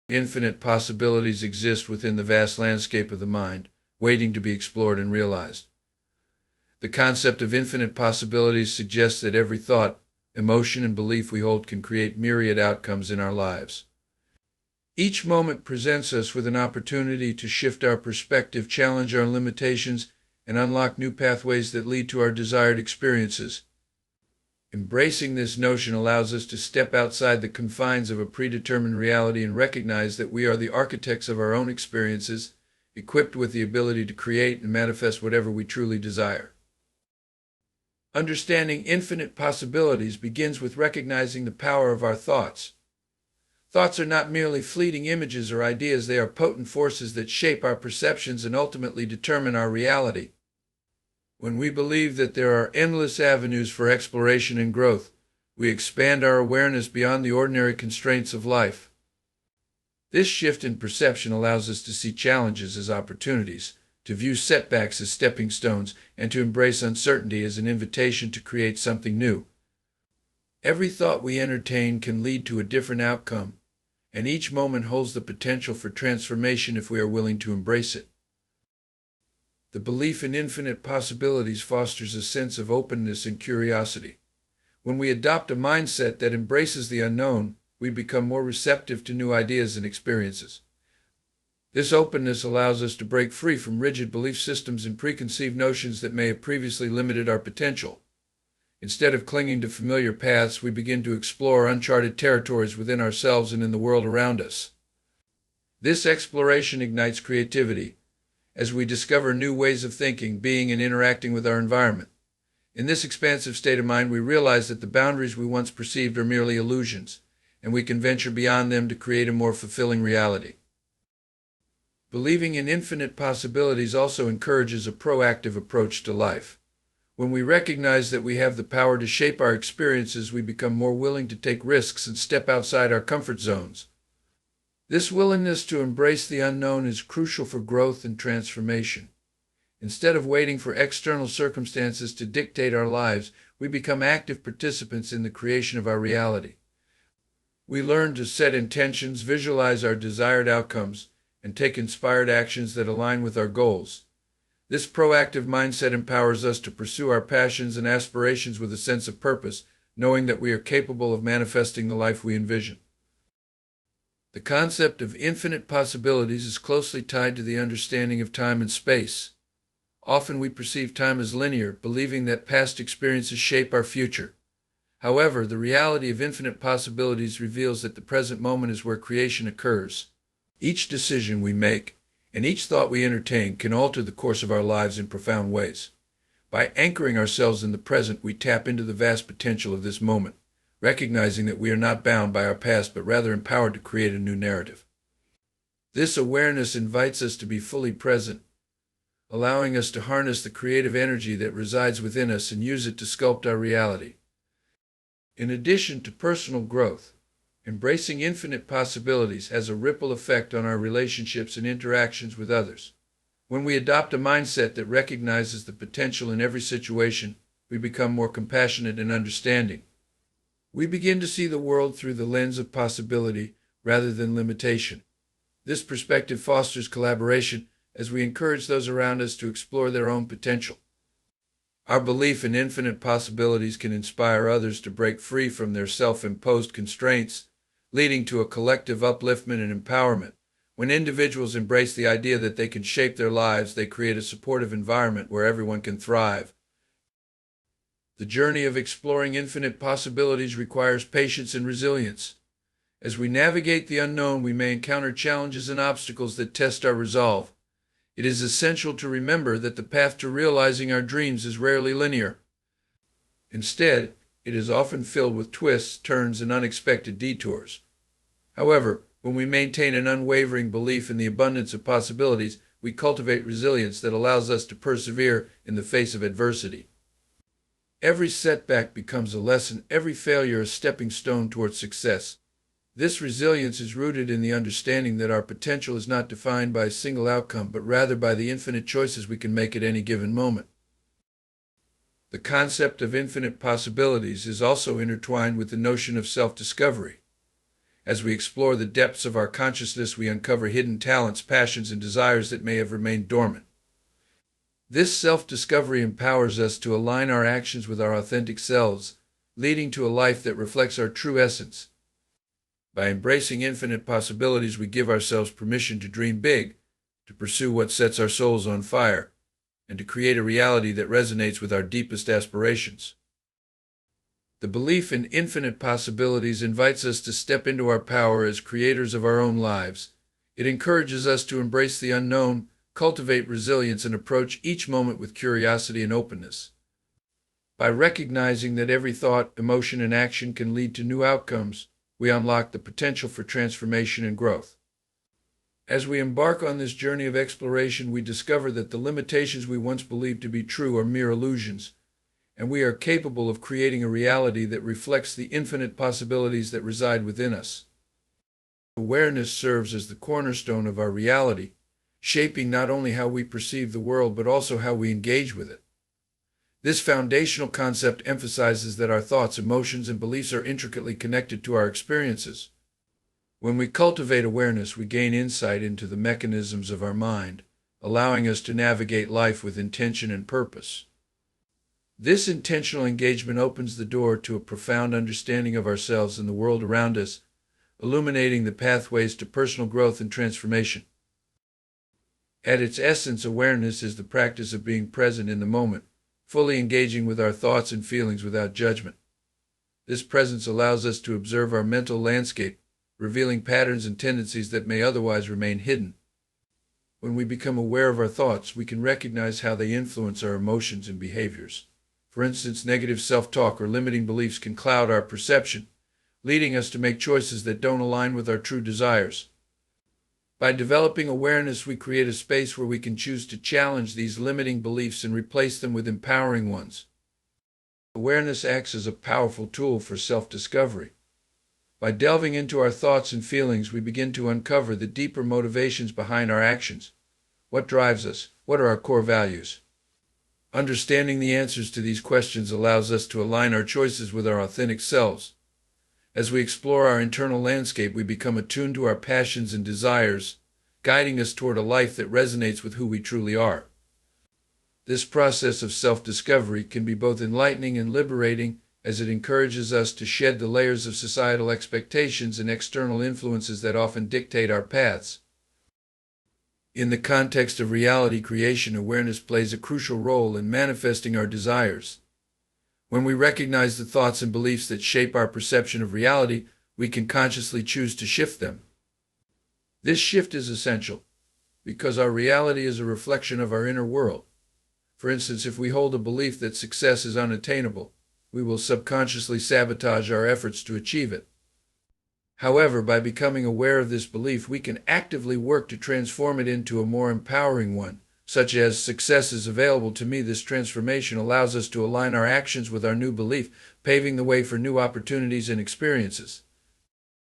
Infinite possibilities exist within the vast landscape of the mind, waiting to be explored and realized. The concept of infinite possibilities suggests that every thought, emotion, and belief we hold can create myriad outcomes in our lives. Each moment presents us with an opportunity to shift our perspective, challenge our limitations, and unlock new pathways that lead to our desired experiences. Embracing this notion allows us to step outside the confines of a predetermined reality and recognize that we are the architects of our own experiences, equipped with the ability to create and manifest whatever we truly desire. Understanding infinite possibilities begins with recognizing the power of our thoughts. Thoughts are not merely fleeting images or ideas, they are potent forces that shape our perceptions and ultimately determine our reality. When we believe that there are endless avenues for exploration and growth, we expand our awareness beyond the ordinary constraints of life. This shift in perception allows us to see challenges as opportunities, to view setbacks as stepping stones, and to embrace uncertainty as an invitation to create something new. Every thought we entertain can lead to a different outcome, and each moment holds the potential for transformation if we are willing to embrace it. The belief in infinite possibilities fosters a sense of openness and curiosity. When we adopt a mindset that embraces the unknown, we become more receptive to new ideas and experiences. This openness allows us to break free from rigid belief systems and preconceived notions that may have previously limited our potential. Instead of clinging to familiar paths, we begin to explore uncharted territories within ourselves and in the world around us. This exploration ignites creativity, as we discover new ways of thinking, being, and interacting with our environment. In this expansive state of mind, we realize that the boundaries we once perceived are merely illusions, and we can venture beyond them to create a more fulfilling reality. Believing in infinite possibilities also encourages a proactive approach to life. When we recognize that we have the power to shape our experiences, we become more willing to take risks and step outside our comfort zones. This willingness to embrace the unknown is crucial for growth and transformation. Instead of waiting for external circumstances to dictate our lives, we become active participants in the creation of our reality. We learn to set intentions, visualize our desired outcomes, and take inspired actions that align with our goals. This proactive mindset empowers us to pursue our passions and aspirations with a sense of purpose, knowing that we are capable of manifesting the life we envision. The concept of infinite possibilities is closely tied to the understanding of time and space. Often we perceive time as linear, believing that past experiences shape our future. However, the reality of infinite possibilities reveals that the present moment is where creation occurs. Each decision we make and each thought we entertain can alter the course of our lives in profound ways. By anchoring ourselves in the present, we tap into the vast potential of this moment, recognizing that we are not bound by our past, but rather empowered to create a new narrative. This awareness invites us to be fully present, allowing us to harness the creative energy that resides within us and use it to sculpt our reality. In addition to personal growth, embracing infinite possibilities has a ripple effect on our relationships and interactions with others. When we adopt a mindset that recognizes the potential in every situation, we become more compassionate and understanding. We begin to see the world through the lens of possibility rather than limitation. This perspective fosters collaboration as we encourage those around us to explore their own potential. Our belief in infinite possibilities can inspire others to break free from their self-imposed constraints, leading to a collective upliftment and empowerment. When individuals embrace the idea that they can shape their lives, they create a supportive environment where everyone can thrive. The journey of exploring infinite possibilities requires patience and resilience. As we navigate the unknown, we may encounter challenges and obstacles that test our resolve. It is essential to remember that the path to realizing our dreams is rarely linear. Instead, it is often filled with twists, turns, and unexpected detours. However, when we maintain an unwavering belief in the abundance of possibilities, we cultivate resilience that allows us to persevere in the face of adversity. Every setback becomes a lesson, every failure a stepping stone towards success. This resilience is rooted in the understanding that our potential is not defined by a single outcome, but rather by the infinite choices we can make at any given moment. The concept of infinite possibilities is also intertwined with the notion of self-discovery. As we explore the depths of our consciousness, we uncover hidden talents, passions, and desires that may have remained dormant. This self-discovery empowers us to align our actions with our authentic selves, leading to a life that reflects our true essence. By embracing infinite possibilities, we give ourselves permission to dream big, to pursue what sets our souls on fire, and to create a reality that resonates with our deepest aspirations. The belief in infinite possibilities invites us to step into our power as creators of our own lives. It encourages us to embrace the unknown, cultivate resilience, and approach each moment with curiosity and openness. By recognizing that every thought, emotion, and action can lead to new outcomes, we unlock the potential for transformation and growth. As we embark on this journey of exploration, we discover that the limitations we once believed to be true are mere illusions, and we are capable of creating a reality that reflects the infinite possibilities that reside within us. Awareness serves as the cornerstone of our reality, shaping not only how we perceive the world but also how we engage with it. This foundational concept emphasizes that our thoughts, emotions, and beliefs are intricately connected to our experiences. When we cultivate awareness, we gain insight into the mechanisms of our mind, allowing us to navigate life with intention and purpose. This intentional engagement opens the door to a profound understanding of ourselves and the world around us, illuminating the pathways to personal growth and transformation. At its essence, awareness is the practice of being present in the moment, fully engaging with our thoughts and feelings without judgment. This presence allows us to observe our mental landscape, revealing patterns and tendencies that may otherwise remain hidden. When we become aware of our thoughts, we can recognize how they influence our emotions and behaviors. For instance, negative self-talk or limiting beliefs can cloud our perception, leading us to make choices that don't align with our true desires. By developing awareness, we create a space where we can choose to challenge these limiting beliefs and replace them with empowering ones. Awareness acts as a powerful tool for self-discovery. By delving into our thoughts and feelings, we begin to uncover the deeper motivations behind our actions. What drives us? What are our core values? Understanding the answers to these questions allows us to align our choices with our authentic selves. As we explore our internal landscape, we become attuned to our passions and desires, guiding us toward a life that resonates with who we truly are. This process of self-discovery can be both enlightening and liberating, as it encourages us to shed the layers of societal expectations and external influences that often dictate our paths. In the context of reality creation, awareness plays a crucial role in manifesting our desires. When we recognize the thoughts and beliefs that shape our perception of reality, we can consciously choose to shift them. This shift is essential because our reality is a reflection of our inner world. For instance, if we hold a belief that success is unattainable, we will subconsciously sabotage our efforts to achieve it. However, by becoming aware of this belief, we can actively work to transform it into a more empowering one, such as "success is available to me." This transformation allows us to align our actions with our new belief, paving the way for new opportunities and experiences.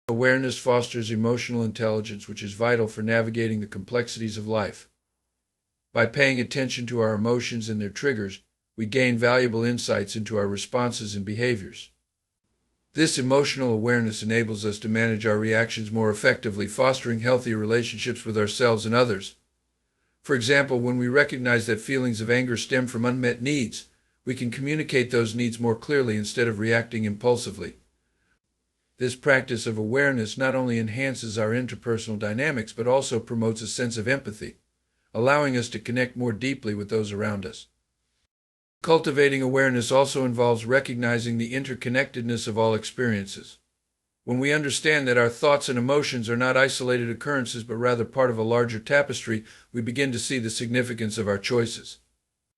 Awareness fosters emotional intelligence, which is vital for navigating the complexities of life. By paying attention to our emotions and their triggers, we gain valuable insights into our responses and behaviors. This emotional awareness enables us to manage our reactions more effectively, fostering healthier relationships with ourselves and others. For example, when we recognize that feelings of anger stem from unmet needs, we can communicate those needs more clearly instead of reacting impulsively. This practice of awareness not only enhances our interpersonal dynamics, but also promotes a sense of empathy, allowing us to connect more deeply with those around us. Cultivating awareness also involves recognizing the interconnectedness of all experiences. When we understand that our thoughts and emotions are not isolated occurrences but rather part of a larger tapestry, we begin to see the significance of our choices.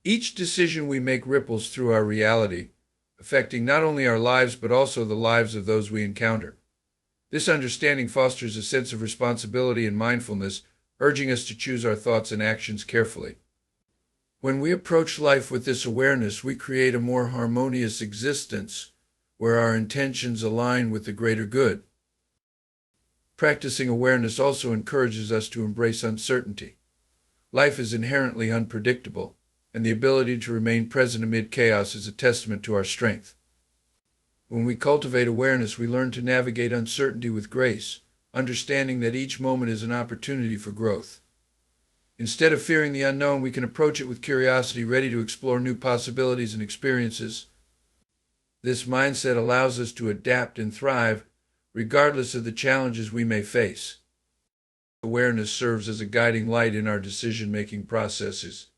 Each decision we make ripples through our reality, affecting not only our lives but also the lives of those we encounter. This understanding fosters a sense of responsibility and mindfulness, urging us to choose our thoughts and actions carefully. When we approach life with this awareness, we create a more harmonious existence where our intentions align with the greater good. Practicing awareness also encourages us to embrace uncertainty. Life is inherently unpredictable, and the ability to remain present amid chaos is a testament to our strength. When we cultivate awareness, we learn to navigate uncertainty with grace, understanding that each moment is an opportunity for growth. Instead of fearing the unknown, we can approach it with curiosity, ready to explore new possibilities and experiences. This mindset allows us to adapt and thrive, regardless of the challenges we may face. Awareness serves as a guiding light in our decision-making processes.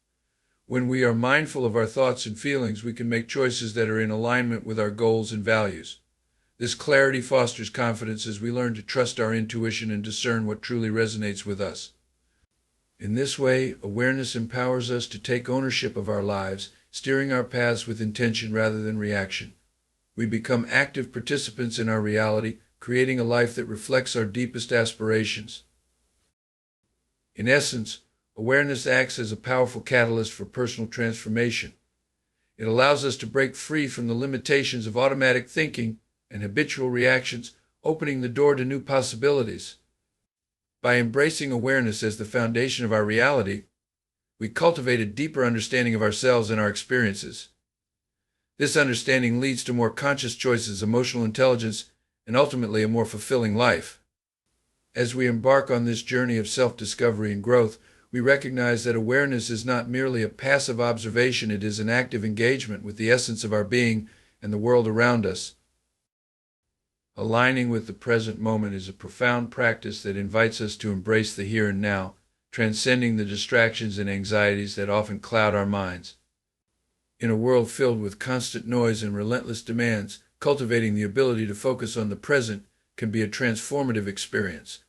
When we are mindful of our thoughts and feelings, we can make choices that are in alignment with our goals and values. This clarity fosters confidence as we learn to trust our intuition and discern what truly resonates with us. In this way, awareness empowers us to take ownership of our lives, steering our paths with intention rather than reaction. We become active participants in our reality, creating a life that reflects our deepest aspirations. In essence, awareness acts as a powerful catalyst for personal transformation. It allows us to break free from the limitations of automatic thinking and habitual reactions, opening the door to new possibilities. By embracing awareness as the foundation of our reality, we cultivate a deeper understanding of ourselves and our experiences. This understanding leads to more conscious choices, emotional intelligence, and ultimately a more fulfilling life. As we embark on this journey of self-discovery and growth, we recognize that awareness is not merely a passive observation, it is an active engagement with the essence of our being and the world around us. Aligning with the present moment is a profound practice that invites us to embrace the here and now, transcending the distractions and anxieties that often cloud our minds. In a world filled with constant noise and relentless demands, cultivating the ability to focus on the present can be a transformative experience.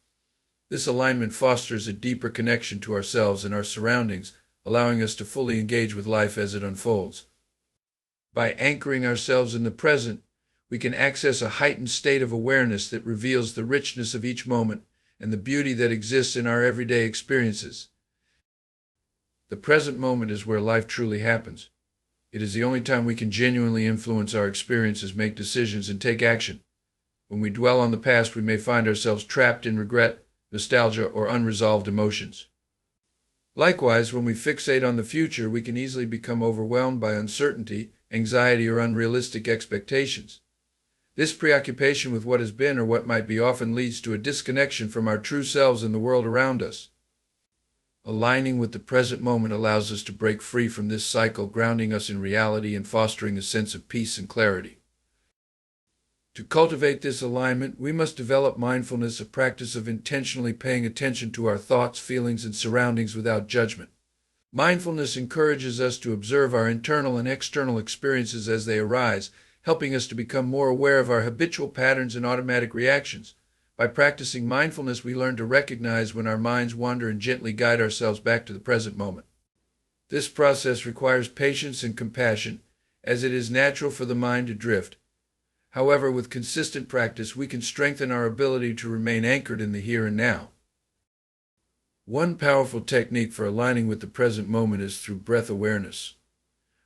This alignment fosters a deeper connection to ourselves and our surroundings, allowing us to fully engage with life as it unfolds. By anchoring ourselves in the present, we can access a heightened state of awareness that reveals the richness of each moment and the beauty that exists in our everyday experiences. The present moment is where life truly happens. It is the only time we can genuinely influence our experiences, make decisions, and take action. When we dwell on the past, we may find ourselves trapped in regret, nostalgia, or unresolved emotions. Likewise, when we fixate on the future, we can easily become overwhelmed by uncertainty, anxiety, or unrealistic expectations. This preoccupation with what has been or what might be often leads to a disconnection from our true selves and the world around us. Aligning with the present moment allows us to break free from this cycle, grounding us in reality and fostering a sense of peace and clarity. To cultivate this alignment, we must develop mindfulness, a practice of intentionally paying attention to our thoughts, feelings, and surroundings without judgment. Mindfulness encourages us to observe our internal and external experiences as they arise, helping us to become more aware of our habitual patterns and automatic reactions. By practicing mindfulness, we learn to recognize when our minds wander and gently guide ourselves back to the present moment. This process requires patience and compassion, as it is natural for the mind to drift. However, with consistent practice, we can strengthen our ability to remain anchored in the here and now. One powerful technique for aligning with the present moment is through breath awareness.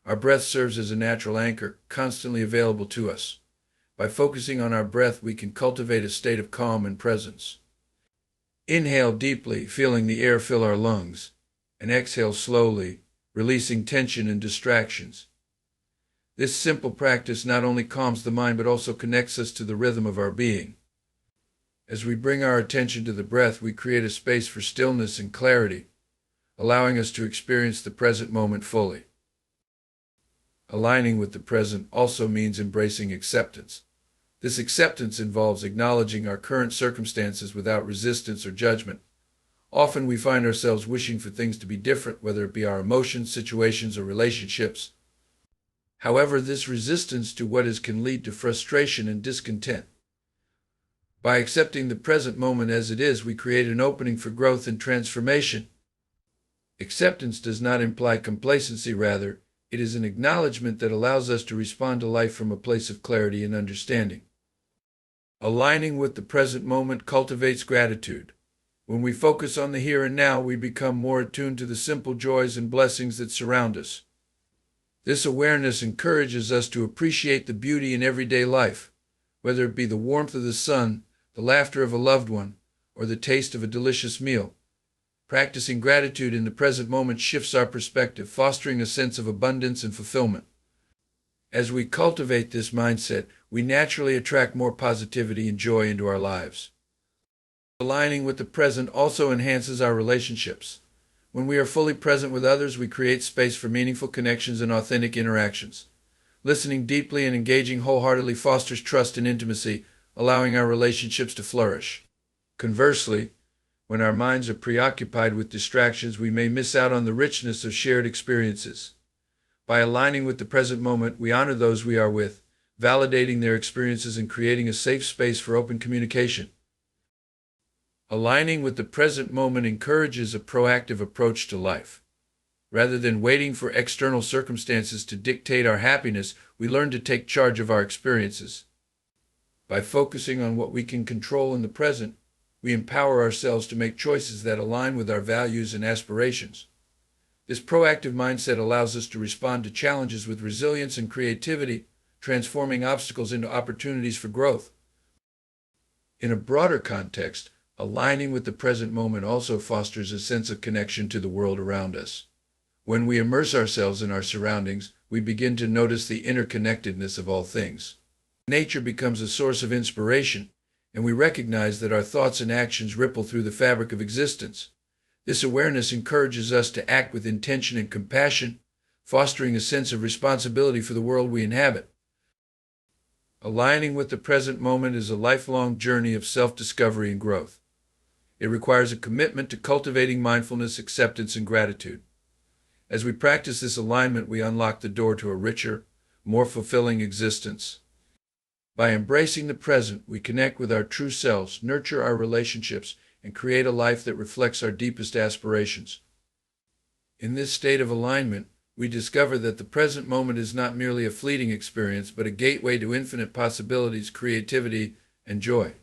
Our breath serves as a natural anchor, constantly available to us. By focusing on our breath, we can cultivate a state of calm and presence. Inhale deeply, feeling the air fill our lungs, and exhale slowly, releasing tension and distractions. This simple practice not only calms the mind but also connects us to the rhythm of our being. As we bring our attention to the breath, we create a space for stillness and clarity, allowing us to experience the present moment fully. Aligning with the present also means embracing acceptance. This acceptance involves acknowledging our current circumstances without resistance or judgment. Often we find ourselves wishing for things to be different, whether it be our emotions, situations, or relationships. However, this resistance to what is can lead to frustration and discontent. By accepting the present moment as it is, we create an opening for growth and transformation. Acceptance does not imply complacency, rather, it is an acknowledgement that allows us to respond to life from a place of clarity and understanding. Aligning with the present moment cultivates gratitude. When we focus on the here and now, we become more attuned to the simple joys and blessings that surround us. This awareness encourages us to appreciate the beauty in everyday life, whether it be the warmth of the sun, the laughter of a loved one, or the taste of a delicious meal. Practicing gratitude in the present moment shifts our perspective, fostering a sense of abundance and fulfillment. As we cultivate this mindset, we naturally attract more positivity and joy into our lives. Aligning with the present also enhances our relationships. When we are fully present with others, we create space for meaningful connections and authentic interactions. Listening deeply and engaging wholeheartedly fosters trust and intimacy, allowing our relationships to flourish. Conversely, when our minds are preoccupied with distractions, we may miss out on the richness of shared experiences. By aligning with the present moment, we honor those we are with, validating their experiences and creating a safe space for open communication. Aligning with the present moment encourages a proactive approach to life. Rather than waiting for external circumstances to dictate our happiness, we learn to take charge of our experiences. By focusing on what we can control in the present, we empower ourselves to make choices that align with our values and aspirations. This proactive mindset allows us to respond to challenges with resilience and creativity, transforming obstacles into opportunities for growth. In a broader context, aligning with the present moment also fosters a sense of connection to the world around us. When we immerse ourselves in our surroundings, we begin to notice the interconnectedness of all things. Nature becomes a source of inspiration, and we recognize that our thoughts and actions ripple through the fabric of existence. This awareness encourages us to act with intention and compassion, fostering a sense of responsibility for the world we inhabit. Aligning with the present moment is a lifelong journey of self-discovery and growth. It requires a commitment to cultivating mindfulness, acceptance, and gratitude. As we practice this alignment, we unlock the door to a richer, more fulfilling existence. By embracing the present, we connect with our true selves, nurture our relationships, and create a life that reflects our deepest aspirations. In this state of alignment, we discover that the present moment is not merely a fleeting experience, but a gateway to infinite possibilities, creativity, and joy.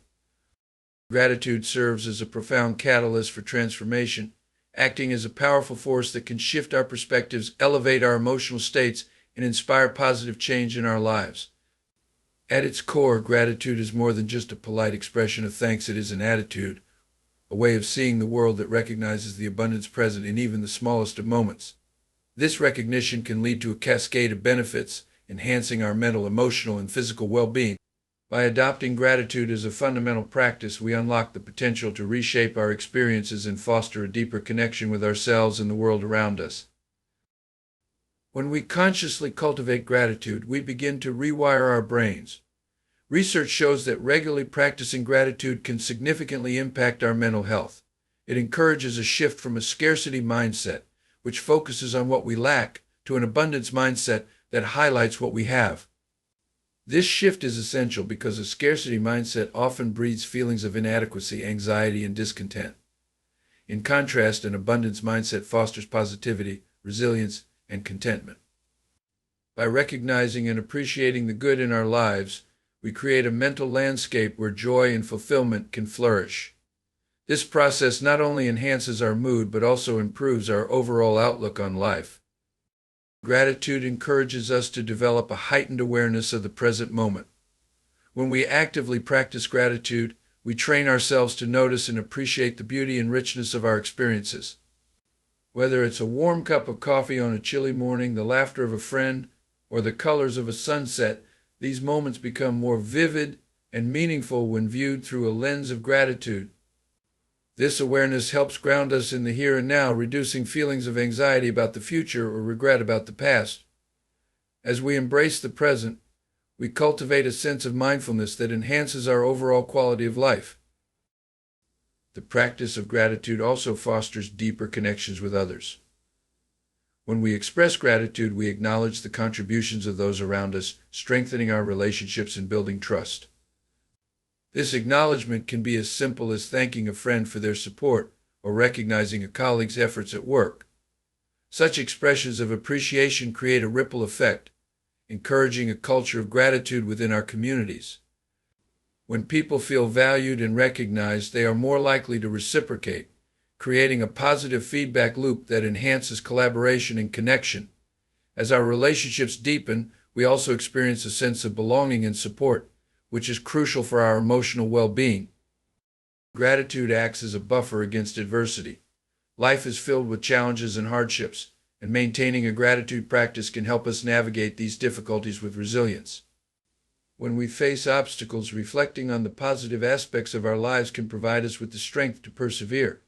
Gratitude serves as a profound catalyst for transformation, acting as a powerful force that can shift our perspectives, elevate our emotional states, and inspire positive change in our lives. At its core, gratitude is more than just a polite expression of thanks. It is an attitude, a way of seeing the world that recognizes the abundance present in even the smallest of moments. This recognition can lead to a cascade of benefits, enhancing our mental, emotional, and physical well-being. By adopting gratitude as a fundamental practice, we unlock the potential to reshape our experiences and foster a deeper connection with ourselves and the world around us. When we consciously cultivate gratitude, we begin to rewire our brains. Research shows that regularly practicing gratitude can significantly impact our mental health. It encourages a shift from a scarcity mindset, which focuses on what we lack, to an abundance mindset that highlights what we have. This shift is essential because a scarcity mindset often breeds feelings of inadequacy, anxiety, and discontent. In contrast, an abundance mindset fosters positivity, resilience, and contentment. By recognizing and appreciating the good in our lives, we create a mental landscape where joy and fulfillment can flourish. This process not only enhances our mood, but also improves our overall outlook on life. Gratitude encourages us to develop a heightened awareness of the present moment. When we actively practice gratitude, we train ourselves to notice and appreciate the beauty and richness of our experiences. Whether it's a warm cup of coffee on a chilly morning, the laughter of a friend, or the colors of a sunset, these moments become more vivid and meaningful when viewed through a lens of gratitude. This awareness helps ground us in the here and now, reducing feelings of anxiety about the future or regret about the past. As we embrace the present, we cultivate a sense of mindfulness that enhances our overall quality of life. The practice of gratitude also fosters deeper connections with others. When we express gratitude, we acknowledge the contributions of those around us, strengthening our relationships and building trust. This acknowledgement can be as simple as thanking a friend for their support or recognizing a colleague's efforts at work. Such expressions of appreciation create a ripple effect, encouraging a culture of gratitude within our communities. When people feel valued and recognized, they are more likely to reciprocate, creating a positive feedback loop that enhances collaboration and connection. As our relationships deepen, we also experience a sense of belonging and support, which is crucial for our emotional well-being. Gratitude acts as a buffer against adversity. Life is filled with challenges and hardships, and maintaining a gratitude practice can help us navigate these difficulties with resilience. When we face obstacles, reflecting on the positive aspects of our lives can provide us with the strength to persevere.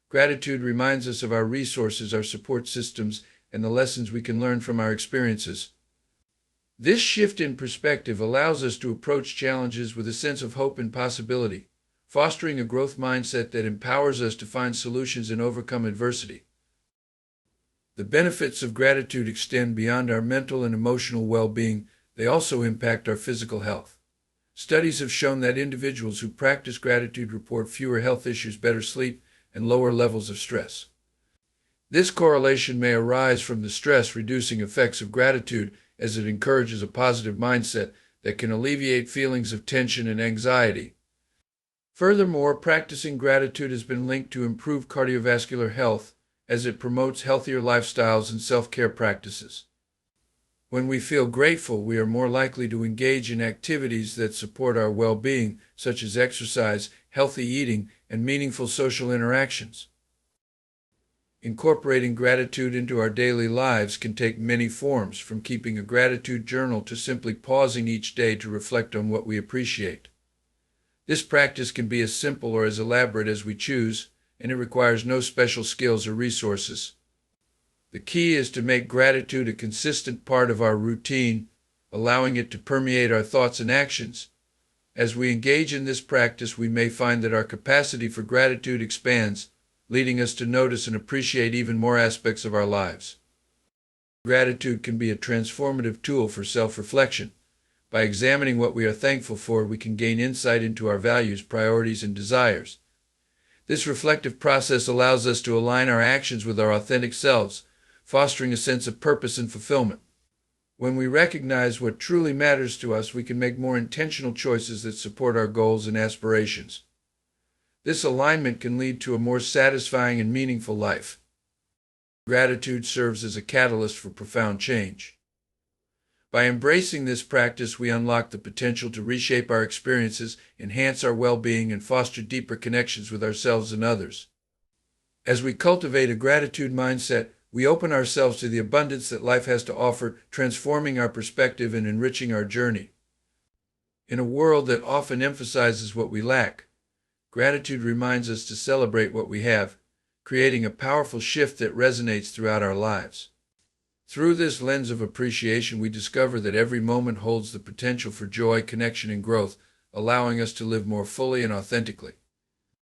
Gratitude reminds us of our resources, our support systems, and the lessons we can learn from our experiences. This shift in perspective allows us to approach challenges with a sense of hope and possibility, fostering a growth mindset that empowers us to find solutions and overcome adversity. The benefits of gratitude extend beyond our mental and emotional well-being. They also impact our physical health. Studies have shown that individuals who practice gratitude report fewer health issues, better sleep, and lower levels of stress. This correlation may arise from the stress-reducing effects of gratitude, as it encourages a positive mindset that can alleviate feelings of tension and anxiety. Furthermore, practicing gratitude has been linked to improved cardiovascular health, as it promotes healthier lifestyles and self-care practices. When we feel grateful, we are more likely to engage in activities that support our well-being, such as exercise, healthy eating, and meaningful social interactions. Incorporating gratitude into our daily lives can take many forms, from keeping a gratitude journal to simply pausing each day to reflect on what we appreciate. This practice can be as simple or as elaborate as we choose, and it requires no special skills or resources. The key is to make gratitude a consistent part of our routine, allowing it to permeate our thoughts and actions. As we engage in this practice, we may find that our capacity for gratitude expands, leading us to notice and appreciate even more aspects of our lives. Gratitude can be a transformative tool for self-reflection. By examining what we are thankful for, we can gain insight into our values, priorities, and desires. This reflective process allows us to align our actions with our authentic selves, fostering a sense of purpose and fulfillment. When we recognize what truly matters to us, we can make more intentional choices that support our goals and aspirations. This alignment can lead to a more satisfying and meaningful life. Gratitude serves as a catalyst for profound change. By embracing this practice, we unlock the potential to reshape our experiences, enhance our well-being, and foster deeper connections with ourselves and others. As we cultivate a gratitude mindset, we open ourselves to the abundance that life has to offer, transforming our perspective and enriching our journey. In a world that often emphasizes what we lack, gratitude reminds us to celebrate what we have, creating a powerful shift that resonates throughout our lives. Through this lens of appreciation, we discover that every moment holds the potential for joy, connection, and growth, allowing us to live more fully and authentically.